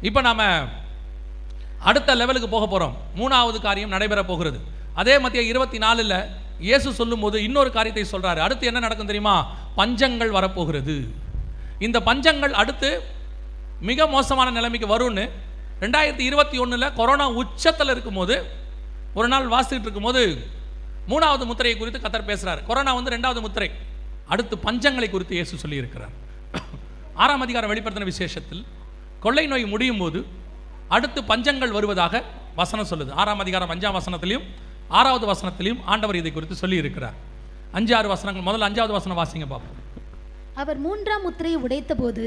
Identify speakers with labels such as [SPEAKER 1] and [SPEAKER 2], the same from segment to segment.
[SPEAKER 1] இப்போ நாம் அடுத்த லெவலுக்கு போக போகிறோம். மூணாவது காரியம் நடைபெற போகிறது. அதே மத்திய 24 இயேசு சொல்லும்போது இன்னொரு காரியத்தை சொல்கிறாரு. அடுத்து என்ன நடக்கும் தெரியுமா? பஞ்சங்கள் வரப்போகிறது. இந்த பஞ்சங்கள் அடுத்து மிக மோசமான நிலைமைக்கு வரும்னு 2021 கொரோனா உச்சத்தில் இருக்கும்போது ஒரு நாள் வாசிக்கிட்டு இருக்கும்போது 3வது முத்திரையை குறித்து கர்த்தர் பேசுகிறார். கொரோனா 2வது முத்திரை. அடுத்து பஞ்சங்களை குறித்து இயேசு சொல்லியிருக்கிறார். 6ஆம் அதிகாரம் வெளிப்படுத்தின விசேஷத்தில் கொள்ளை நோய் முடியும் போது அடுத்து பஞ்சங்கள் வருவதாக வசனம் சொல்லுது. 6ஆம் அதிகாரம் 5ஆம் வசனத்திலையும் 6வது வசனத்திலையும் ஆண்டவர் இதை குறித்து சொல்லி இருக்கிறார். 5-6 வசனங்கள். முதல்ல 5வது வசனம் வாசிங்க பார்ப்போம்.
[SPEAKER 2] அவர் 3ஆம் முத்திரையை உடைத்த போது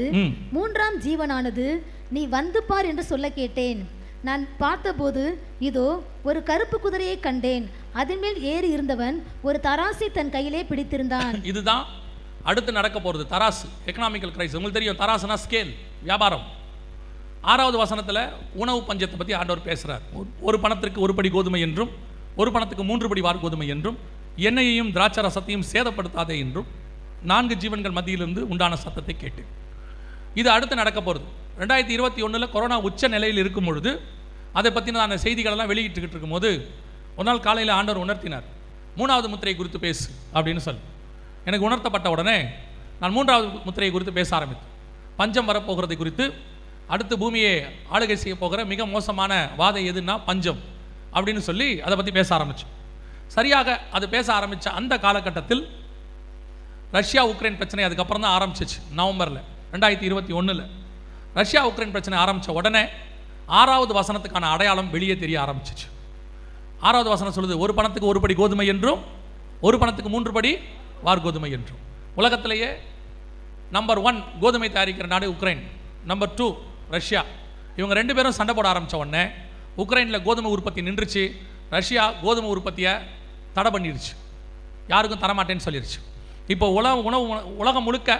[SPEAKER 2] 3ஆம் ஜீவனானது, நீ வந்து பார் என்று சொல்ல கேட்டேன். நான் பார்த்தபோது இதோ ஒரு கருப்பு குதிரையை கண்டேன். அதன் மேல் ஏறி இருந்தவன் ஒரு தராசை தன் கையிலே பிடித்திருந்தான். இதுதான்
[SPEAKER 1] அடுத்து நடக்க போகிறது. தராசு, எக்கனாமிக்கல் கிரைசிஸ். உங்களுக்கு தெரியும், தராசுனா ஸ்கேல், வியாபாரம். 6வது வசனத்தில் உணவு பஞ்சத்தை பற்றி ஆண்டவர் பேசுகிறார். ஒரு பணத்திற்கு ஒரு படி கோதுமை என்றும், ஒரு பணத்துக்கு 3 படி வார் கோதுமை என்றும், எண்ணெயையும் திராட்சை ரசத்தையும் சேதப்படுத்தாதே என்றும் 4 ஜீவன்கள் மத்தியிலிருந்து உண்டான சத்தத்தை கேட்டு. இது அடுத்து நடக்க போகிறது. 2021 கொரோனா உச்ச நிலையில் இருக்கும் பொழுது அதை பற்றின செய்திகளெல்லாம் வெளியிட்டுக்கிட்டு இருக்கும்போது ஒரு நாள் காலையில் ஆண்டவர் உணர்த்தினார். 3வது முத்திரை குறித்து பேசு அப்படின்னு சொல்லி எனக்கு உணர்த்தப்பட்ட உடனே நான் 3வது முத்திரையை குறித்து பேச ஆரம்பித்தேன். பஞ்சம் வரப்போகிறதை குறித்து, அடுத்து பூமியை ஆளுகை செய்ய போகிற மிக மோசமான வாதை எதுன்னா பஞ்சம் அப்படின்னு சொல்லி அதை பற்றி பேச ஆரம்பித்தோம். சரியாக அது பேச ஆரம்பித்த அந்த காலகட்டத்தில் ரஷ்யா உக்ரைன் பிரச்சனை அதுக்கப்புறம் தான் ஆரம்பிச்சிச்சு. நவம்பரில் 2021 ரஷ்யா உக்ரைன் பிரச்சனை ஆரம்பித்த உடனே 6வது வசனத்துக்கான அடையாளம் வெளியே தெரிய ஆரம்பிச்சிச்சு. 6வது வசனம் சொல்லுது, ஒரு பணத்துக்கு ஒரு படி கோதுமை என்றும், ஒரு பணத்துக்கு 3 படி வார் கோதுமை என்றும். உலகத்திலேயே நம்பர் 1 கோதுமை தயாரிக்கிற நாடு உக்ரைன், நம்பர் 2 ரஷ்யா. இவங்க 2 பேரும் சண்டை போட ஆரம்பித்த உடனே உக்ரைனில் கோதுமை உற்பத்தி நின்றுச்சு. ரஷ்யா கோதுமை உற்பத்தியை தடை பண்ணிடுச்சு, யாருக்கும் தரமாட்டேன்னு சொல்லிடுச்சு. இப்போ உலகம் முழுக்க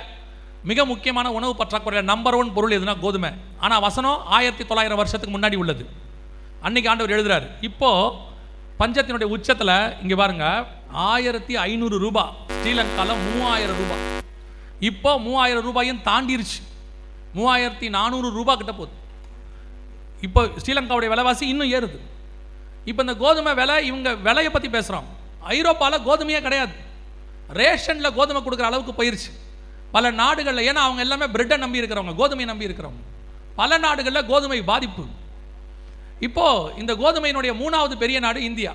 [SPEAKER 1] மிக முக்கியமான உணவு பற்றாக்குறையில் நம்பர் 1 பொருள் எதுனா கோதுமை. ஆனால் வசனம் 1900 வருஷத்துக்கு முன்னாடி உள்ளது. அன்னைக்கு ஆண்டவர் எழுதுறாரு. இப்போது பஞ்சத்தினுடைய உச்சத்தில் இங்கே பாருங்க, 1500 ரூபாய், ஸ்ரீலங்காவில் 3000 ரூபாய். இப்போ 3000 ரூபாயும் தாண்டிருச்சு, 3400 ரூபாய் கிட்ட போகுது. இப்போ ஸ்ரீலங்காவுடைய விலைவாசி இன்னும் ஏறுது. இப்போ இந்த கோதுமை விலை, இவங்க விலையை பற்றி பேசுகிறோம். ஐரோப்பாவில் கோதுமையே கிடையாது, ரேஷனில் கோதுமை கொடுக்குற அளவுக்கு போயிருச்சு பல நாடுகளில். ஏன்னா அவங்க எல்லாமே பிரெட்டை நம்பி இருக்கிறவங்க, கோதுமையை நம்பி இருக்கிறவங்க. பல நாடுகளில் கோதுமை பாதிப்பு. இப்போது இந்த கோதுமையினுடைய 3வது பெரிய நாடு இந்தியா.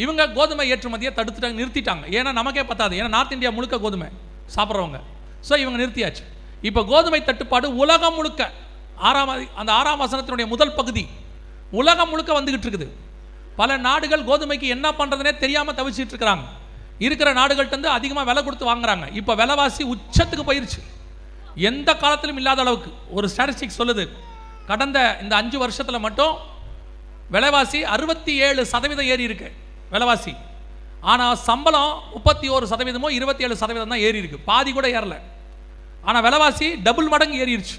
[SPEAKER 1] இவங்க கோதுமை ஏற்றுமதியை தடுத்துட்டாங்க, நிறுத்திட்டாங்க. ஏன்னா நமக்கே பத்தாது, ஏன்னா நார்த் இந்தியா முழுக்க கோதுமை சாப்பிட்றவங்க. ஸோ இவங்க நிறுத்தியாச்சு. இப்போ கோதுமை தட்டுப்பாடு உலகம் முழுக்க, 6ஆம் வசனத்தினுடைய முதல் பகுதி உலகம் முழுக்க வந்துக்கிட்டு இருக்குது. பல நாடுகள் கோதுமைக்கு என்ன பண்ணுறதுனே தெரியாமல் தவிச்சிட்டு இருக்கிறாங்க. இருக்கிற நாடுகள்கிட்ட அதிகமாக விலை கொடுத்து வாங்குறாங்க. இப்போ விலைவாசி உச்சத்துக்கு போயிருச்சு, எந்த காலத்திலும் இல்லாத அளவுக்கு. ஒரு ஸ்டாட்டிஸ்டிக்ஸ் சொல்லுது, கடந்த இந்த 5 வருஷத்தில் மட்டும் விலைவாசி 67% ஏறி இருக்கு விலைவாசி. ஆனால் சம்பளம் 31%, 27% தான் ஏறி இருக்கு, பாதி கூட ஏறல. ஆனால் விலைவாசி டபுள் மடங்கு ஏறிடுச்சு.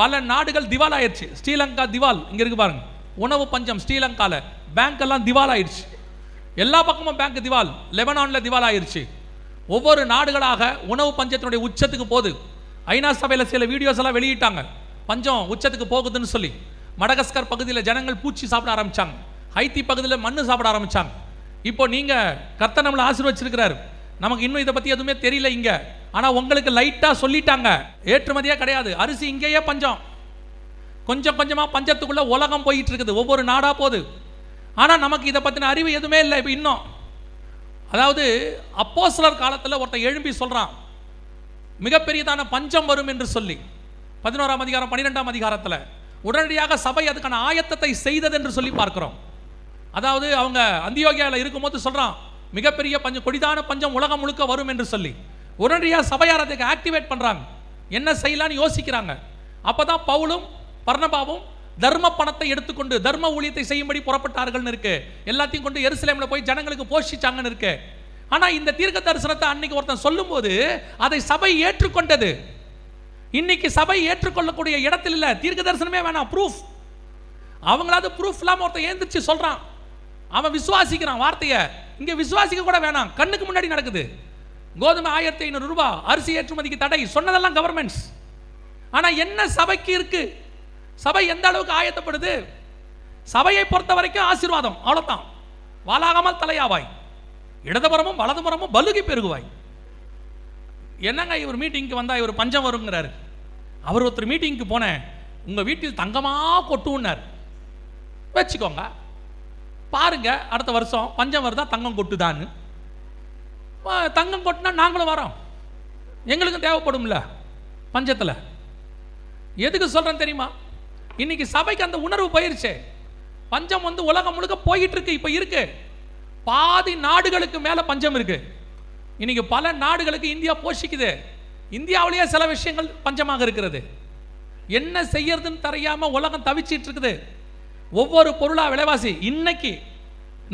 [SPEAKER 1] பல நாடுகள் திவால் ஆயிடுச்சு. ஸ்ரீலங்கா திவால், இங்கே இருக்கு பாருங்க, உணவு பஞ்சம். ஸ்ரீலங்காவில் பேங்க் எல்லாம் திவால் ஆயிடுச்சு, எல்லா பக்கமும் பேங்க் திவால். லெபனானில் திவால் ஆயிடுச்சு. ஒவ்வொரு நாடுகளாக உணவு பஞ்சத்தினுடைய உச்சத்துக்கு போகுது. ஐநா சபையில் சில வீடியோஸ் எல்லாம் வெளியிட்டாங்க, பஞ்சம் உச்சத்துக்கு போகுதுன்னு சொல்லி. மடகஸ்கர் பகுதியில் ஜனங்கள் பூச்சி சாப்பிட ஆரம்பித்தாங்க, ஹைத்தி பகுதியில் மண்ணு சாப்பிட ஆரம்பித்தாங்க. இப்போ நீங்கள் கர்த்தர் நம்மளை ஆசீர்வச்சிருக்கிறார், நமக்கு இன்னும் இதை பற்றி எதுவுமே தெரியல இங்கே. ஆனால் உங்களுக்கு லைட்டாக சொல்லிட்டாங்க, ஏற்றுமதியே கிடையாது, அரிசி இங்கேயே பஞ்சம். கொஞ்சம் கொஞ்சமாக பஞ்சத்துக்குள்ளே உலகம் போயிட்டு இருக்குது, ஒவ்வொரு நாடாக போகுது. ஆனால் நமக்கு இதை பற்றின அறிவு எதுவுமே இல்லை இப்போ இன்னும். அதாவது அப்போஸ்தலர் காலத்தில் ஒருத்தன் எழும்பி சொல்கிறான், மிகப்பெரியதான பஞ்சம் வரும் என்று சொல்லி. 11ஆம் அதிகாரம் 12ஆம் அதிகாரத்தில் உடனடியாக சபை அதுக்கான ஆயத்தத்தை செய்தது என்று சொல்லி பார்க்கிறோம். அதாவது அவங்க அந்தியோகியாவில் இருக்கும்போது சொல்கிறான், மிகப்பெரிய பஞ்சம், கொடிதான பஞ்சம் உலகம் முழுக்க வரும் என்று சொல்லி. உடனடியாக சபையார் அதுக்கு ஆக்டிவேட் பண்ணுறாங்க, என்ன செய்யலான்னு யோசிக்கிறாங்க. அப்போ தான் பவுலும் பர்னபாவும் தர்ம பணத்தை எடுத்துக்கொண்டு தர்ம ஊழியத்தை செய்யும்படி புறப்பட்டார்கள்னு இருக்கு. எல்லாத்தையும் கொண்டு எருசலேமில் போய் ஜனங்களுக்கு போஷிச்சாங்கன்னு இருக்கு. ஆனால் இந்த தீர்க்க தரிசனத்தை அன்னைக்கு ஒருத்தன் சொல்லும்போது அதை சபை ஏற்றுக்கொண்டது. இன்னைக்கு சபை ஏற்றுக்கொள்ளக்கூடிய இடத்தில் இல்லை, தீர்க்க தரிசனமே வேணாம், ப்ரூஃப். அவங்களாவது ப்ரூஃப் இல்லாமல் ஒருத்தன் ஏந்திரிச்சு சொல்கிறான், அவன் விசுவாசிக்கிறான் வார்த்தையை. இங்கே விசுவாசிக்க கூட வேணாம், கண்ணுக்கு முன்னாடி நடக்குது. கோதுமை 1500 ரூபாய், அரிசி ஏற்றுமதிக்கு தடை, சொன்னதெல்லாம் கவர்மெண்ட்ஸ். ஆனால் என்ன சபைக்கு இருக்கு? சபை எந்த அளவுக்கு ஆயத்தப்படுது? சபையை பொறுத்த வரைக்கும் ஆசீர்வாதம், அவ்வளோதான். வாலாகாமல் தலையாவாய், இடதுபுறமும் வலதுபுறமும் பலுகி பெருகுவாய். என்னங்க இவர் மீட்டிங்க்கு வந்தா இவர் பஞ்சம் வருங்கிறாரு. அவர் ஒருத்தர் மீட்டிங்க்கு போனேன், உங்கள் வீட்டில் தங்கமா கொட்டுன்னார். வச்சுக்கோங்க, பாருங்க அடுத்த வருஷம் பஞ்சம் வருதா தங்கம் கொட்டுதான்னு. தங்கம் கொட்டினா நாங்களும் வரோம், எங்களுக்கும் தேவைப்படும்ல பஞ்சத்தில். எதுக்கு சொல்கிறேன் தெரியுமா? இன்னைக்கு சபைக்கு அந்த உணர்வு போயிருச்சு. பஞ்சம் வந்து உலகம் முழுக்க போயிட்டு இருக்கு. இப்போ இருக்கு, பாதி நாடுகளுக்கு மேலே பஞ்சம் இருக்கு. இன்னைக்கு பல நாடுகளுக்கு இந்தியா போஷிக்குது. இந்தியாவிலேயே சில விஷயங்கள் பஞ்சமாக இருக்கிறது. என்ன செய்யறதுன்னு தெரியாம உலகம் தவிச்சிட்டு இருக்குது. ஒவ்வொரு பொருளா விலைவாசி. இன்னைக்கு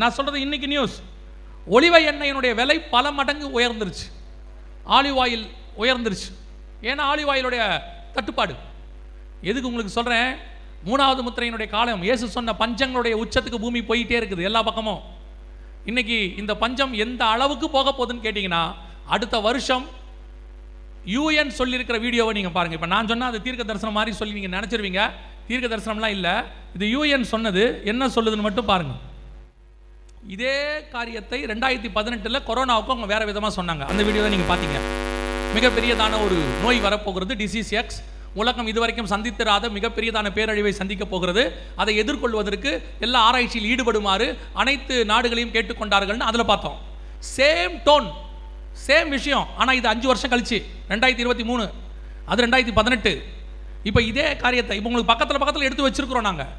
[SPEAKER 1] நான் சொல்றது இன்னைக்கு நியூஸ், ஒலிவ எண்ணெயினுடைய விலை பல மடங்கு உயர்ந்துருச்சு. Olive oil உயர்ந்துருச்சு. ஏன்னா ஆலிவ் ஆயிலுடைய தட்டுப்பாடு. எதுக்கு உங்களுக்கு சொல்றேன்? மூணாவது முத்திரையினுடைய காலம். இயேசு சொன்ன பஞ்சங்களுடைய உச்சத்துக்கு பூமி போயிட்டே இருக்குது எல்லா பக்கமும். இன்னைக்கு இந்த பஞ்சம் எந்த அளவுக்கு போக போகுதுன்னு கேட்டீங்கன்னா, அடுத்த வருஷம் யூஎன் சொல்லியிருக்கிற வீடியோவை நீங்கள் பாருங்கள். இப்போ நான் சொன்னால் அது தீர்க்க தரிசனம் மாதிரி சொல்லி நீங்கள் நினச்சிருவீங்க. தீர்க்க தரிசனம்லாம் இல்லை, இது யூஎன் சொன்னது. என்ன சொல்லுதுன்னு மட்டும் பாருங்கள். இதே காரியத்தை 2018 கொரோனாவுக்கு அவங்க வேறு விதமாக சொன்னாங்க. அந்த வீடியோவை நீங்கள் பார்த்தீங்க. மிகப்பெரியதான ஒரு நோய் வரப்போகிறது, டிசீஸ் எக்ஸ். உலகம் இதுவரைக்கும் சந்தித்திராத மிகப்பெரியதான பேரழிவை சந்திக்க போகிறது. அதை எதிர்கொள்வதற்கு எல்லா ஆராய்ச்சியில் ஈடுபடுமாறு அனைத்து நாடுகளையும் கேட்டுக்கொண்டார்கள்னு அதில் பார்த்தோம். சேம் டோன், சேம் விஷயம். ஆனால் இது 5 வருஷம் கழிச்சு 2023, அது 2018. இப்போ இதே காரியத்தை இப்போ உங்களுக்கு பக்கத்தில் எடுத்து வச்சிருக்கிறோம். நாங்கள்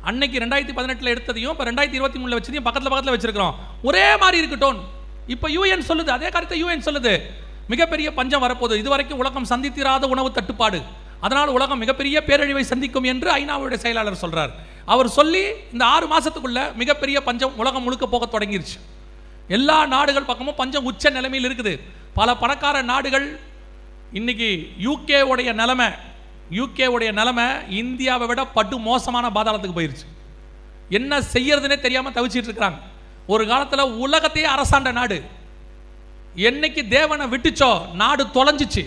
[SPEAKER 1] அன்னைக்கு 2018 எடுத்ததையும் இப்போ 2023 வச்சதையும் பக்கத்தில் வச்சிருக்கிறோம். ஒரே மாதிரி இருக்கு டோன். இப்போ யூஎன் சொல்லுது, அதே காரியத்தை யூஎன் சொல்லுது. மிகப்பெரிய பஞ்சம் வரப்போகுது. இதுவரைக்கும் உலகம் சந்தித்திராத உணவு தட்டுப்பாடு, அதனால் உலகம் மிகப்பெரிய பேரழிவை சந்திக்கும் என்று ஐநாவுடைய செயலாளர் சொல்றார். அவர் சொல்லி இந்த 6 மாசத்துக்குள்ள மிகப்பெரிய பஞ்சம் உலகம் முழுக்க போக தொடங்கிருச்சு. எல்லா நாடுகள் பக்கமும் பஞ்சம் உச்ச நிலைமையில் இருக்குது. பல பணக்கார நாடுகள் இன்னைக்கு யூகேவுடைய நிலைமை இந்தியாவை விட படு மோசமான பாதாளத்துக்கு போயிருச்சு. என்ன செய்யறதுனே தெரியாம தவிச்சிட்டு இருக்கிறாங்க. ஒரு காலத்தில் உலகத்தையே அரசாண்ட நாடு, என்னைக்கு தேவனை விட்டுச்சோ நாடு தொலைஞ்சிச்சு.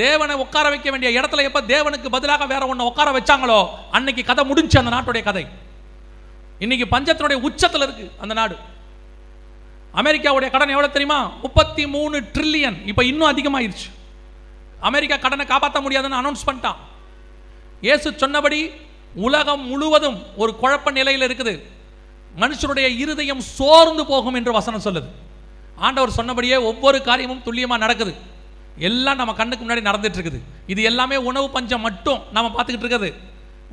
[SPEAKER 1] தேவனை உட்கார வைக்க வேண்டிய இடத்துல எப்ப தேவனுக்கு பதிலாக வேற ஒண்ணு உட்கார வச்சாங்களோ அன்னைக்கு கதை முடிஞ்சு. அந்த நாட்டுடைய கதை இன்னைக்கு பஞ்சத்தினுடைய உச்சத்தில் இருக்கு அந்த நாடு. அமெரிக்காவுடைய கடன் எவ்வளவு தெரியுமா? 33 ட்ரில்லியன். இப்ப இன்னும் அதிகமாயிருச்சு. அமெரிக்கா கடனை காப்பாற்ற முடியாதுன்னு அனௌன்ஸ் பண்ணிட்டான். இயேசு சொன்னபடி உலகம் முழுவதும் ஒரு குழப்ப நிலையில் இருக்குது. மனுஷனுடைய இருதயம் சோர்ந்து போகும் என்று வசனம் சொல்லுது. ஆண்டவர் சொன்னபடியே ஒவ்வொரு காரியமும் துல்லியமாக நடக்குது. எல்லாம் நம்ம கண்ணுக்கு முன்னாடி நடந்துட்டு இருக்குது. இது எல்லாமே உணவு பஞ்சம் மட்டும் நம்ம பார்த்துக்கிட்டு இருக்குது.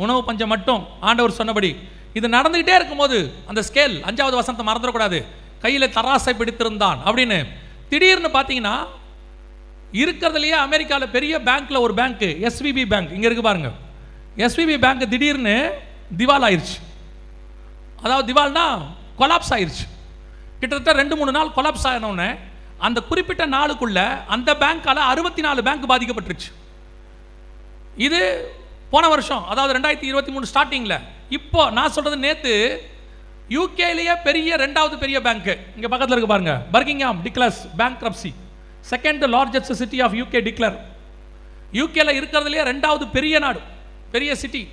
[SPEAKER 1] உணவு பஞ்சம் மட்டும் ஆண்டவர் சொன்னபடி இது நடந்துகிட்டே இருக்கும்போது அந்த ஸ்கேல் 5வது வசனத்தை மறந்துடக்கூடாது. கையில் தராசை பிடித்திருந்தான் அப்படின்னு திடீர்னு பார்த்தீங்கன்னா இருக்கிறதுலையே அமெரிக்காவில் பெரிய பேங்க்ல ஒரு பேங்க், எஸ்விபி பேங்க் இங்கே இருக்கு பாருங்க. எஸ்விபி பேங்க் திடீர்னு திவால் ஆயிடுச்சு. அதாவது திவால்னா கொலாப்ஸ் ஆயிடுச்சு. கிட்டத்தட்ட 2-3 நாள் கொலாப்ஸ் ஆனோடனே அந்த குறிப்பிட்ட நாளுக்குள்ள அந்த பேங்கால 64 பேங்க் பாதிக்கப்பட்டுருச்சு. இது போன வருஷம், அதாவது 2023 ஸ்டார்டிங்ல. இப்போ நான் சொல்றது நேத்து யூகேலேயே பெரிய 2வது பெரிய பேங்க் இங்க பக்கத்தில் இருக்கு பாருங்க. Birmingham declares bankruptcy. Second largest city of UK declare. யூகேல இருக்கிறதுலேயே 2வது பெரிய நாடு, பெரிய சிட்டி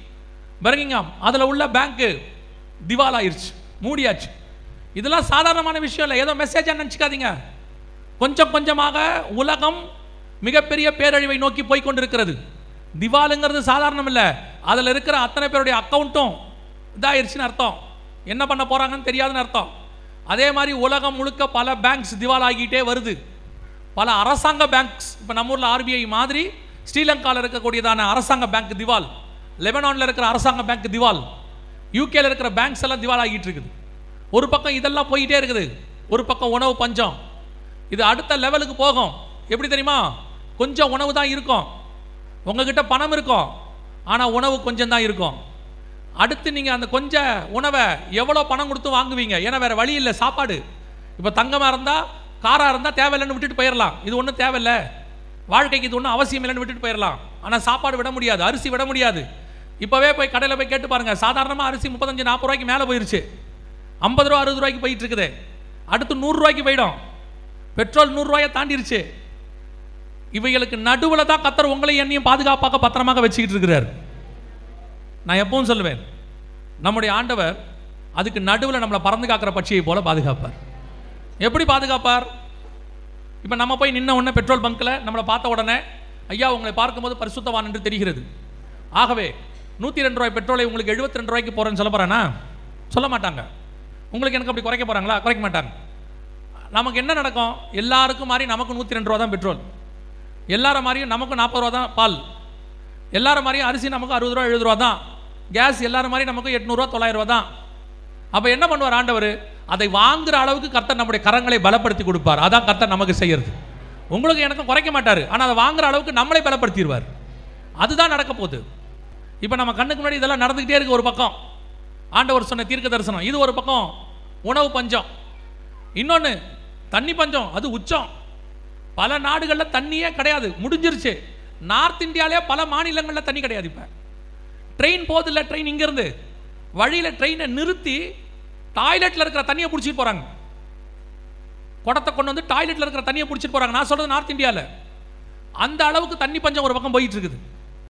[SPEAKER 1] பர்கிங்ஹாம். அதில் உள்ள பேங்க் திவால் ஆயிடுச்சு, மூடியாச்சு. இதெல்லாம் சாதாரணமான விஷயம் இல்லை, ஏதோ மெசேஜாக நினச்சிக்காதீங்க. கொஞ்சம் கொஞ்சமாக உலகம் மிகப்பெரிய பேரழிவை நோக்கி போய் கொண்டிருக்கிறது. திவாலுங்கிறது சாதாரணம் இல்லை. அதில் இருக்கிற அத்தனை பேருடைய அக்கௌண்ட்டும் இதாகிடுச்சுன்னு அர்த்தம். என்ன பண்ண போகிறாங்கன்னு தெரியாதுன்னு அர்த்தம். அதே மாதிரி உலகம் முழுக்க பல பேங்க்ஸ் திவால் ஆகிட்டே வருது. பல அரசாங்க பேங்க்ஸ், இப்போ நம்ம ஊரில் ஆர்பிஐ மாதிரி ஸ்ரீலங்காவில் இருக்கக்கூடியதான அரசாங்க பேங்க் திவால், லெபனானில் இருக்கிற அரசாங்க பேங்க் திவால், யூகேல இருக்கிற பேங்க்ஸ் எல்லாம் திவால் ஆகிட்டு இருக்குது. ஒரு பக்கம் இதெல்லாம் போயிட்டே இருக்குது, ஒரு பக்கம் உணவு பஞ்சம். இது அடுத்த லெவலுக்கு போகும். எப்படி தெரியுமா? கொஞ்சம் உணவு தான் இருக்கும், உங்ககிட்ட பணம் இருக்கும், ஆனால் உணவு கொஞ்சம் தான் இருக்கும். அடுத்து நீங்கள் அந்த கொஞ்சம் உணவை எவ்வளோ பணம் கொடுத்து வாங்குவீங்க? ஏன்னா வேறு வழி இல்லை, சாப்பாடு. இப்போ தங்கமாக இருந்தால், காராக இருந்தால் தேவையில்லைன்னு விட்டுட்டு போயிடலாம். இது ஒன்றும் தேவையில்லை, வாழ்க்கைக்கு இது ஒன்றும் அவசியம் இல்லைன்னு விட்டுட்டு போயிடலாம். ஆனால் சாப்பாடு விட முடியாது, அரிசி விட முடியாது. இப்போவே போய் கடையில் போய் கேட்டு பாருங்கள். சாதாரணமாக அரிசி 35-40 ரூபாய்க்கு மேலே போயிருச்சு. 50 ரூபா 60 ரூபாய்க்கு போயிட்டு இருக்குது. அடுத்து 100 ரூபாய்க்கு போயிடும். பெட்ரோல் 100 ரூபாயை தாண்டிருச்சு. இவைகளுக்கு நடுவில் தான் கர்த்தர் உங்களை என்னையும் பாதுகாப்பாக பத்திரமாக வச்சுக்கிட்டு இருக்கிறார். நான் எப்பவும் சொல்லுவேன், நம்முடைய ஆண்டவர் அதுக்கு நடுவில் நம்மளை பறந்து காக்கிற பட்சியை போல பாதுகாப்பார். எப்படி பாதுகாப்பார்? இப்போ நம்ம போய் நின்ன உடனே பெட்ரோல் பங்க்கில் நம்மளை பார்த்த உடனே, ஐயா உங்களை பார்க்கும்போது பரிசுத்தவான் என்று தெரிகிறது, ஆகவே 102 ரூபாய் பெட்ரோலை உங்களுக்கு 72 ரூபாய்க்கு போகிறேன்னு சொல்ல போகிறானா? சொல்ல மாட்டாங்க. உங்களுக்கு எனக்கு அப்படி குறைக்க போகிறாங்களா? குறைக்க மாட்டாங்க. நமக்கு என்ன நடக்கும்? எல்லாருக்கும் மாதிரி நமக்கு 102 ரூபா தான் பெட்ரோல், எல்லாரும் மாதிரியும் நமக்கு 40 ரூபா தான் பால், எல்லாரும் மாதிரியும் அரிசி நமக்கு 60 ரூபா 70 ரூபா தான், கேஸ் எல்லாரும் மாதிரி நமக்கு 800 ரூபா 900 ரூபா தான். அப்போ என்ன பண்ணுவார் ஆண்டவர்? அதை வாங்குற அளவுக்கு கர்த்தர் நம்முடைய கரங்களை பலப்படுத்தி கொடுப்பார். அதான் கர்த்தர் நமக்கு செய்யறது. உங்களுக்கு எனக்கும் குறைக்க மாட்டார், ஆனால் அதை வாங்குற அளவுக்கு நம்மளை பலப்படுத்திடுவார். அதுதான் நடக்க போகுது. இப்போ நம்ம கண்ணுக்கு முன்னாடி இதெல்லாம் நடந்துக்கிட்டே இருக்கு. ஒரு பக்கம் ஆண்டவர் சொன்ன தீர்க்க தரிசனம், இது ஒரு பக்கம் உணவு பஞ்சம், இன்னொன்று தண்ணி பஞ்சம், அது உச்சம். பல நாடுகளில் தண்ணியே கிடையாது, முடிஞ்சிருச்சு. நார்த் இந்தியாவிலே பல மாநிலங்களில் தண்ணி கிடையாது. இப்போ ட்ரெயின் போதில்லை, ட்ரெயின் இங்கேருந்து வழியில் ட்ரெயினை நிறுத்தி டாய்லெட்டில் இருக்கிற தண்ணியை பிடிச்சிட்டு போகிறாங்க. குடத்தை கொண்டு வந்து டாய்லெட்டில் இருக்கிற தண்ணியை பிடிச்சிட்டு போகிறாங்க. நான் சொல்கிறது நார்த் இந்தியாவில். அந்த அளவுக்கு தண்ணி பஞ்சம் ஒரு பக்கம் போயிட்டு இருக்குது.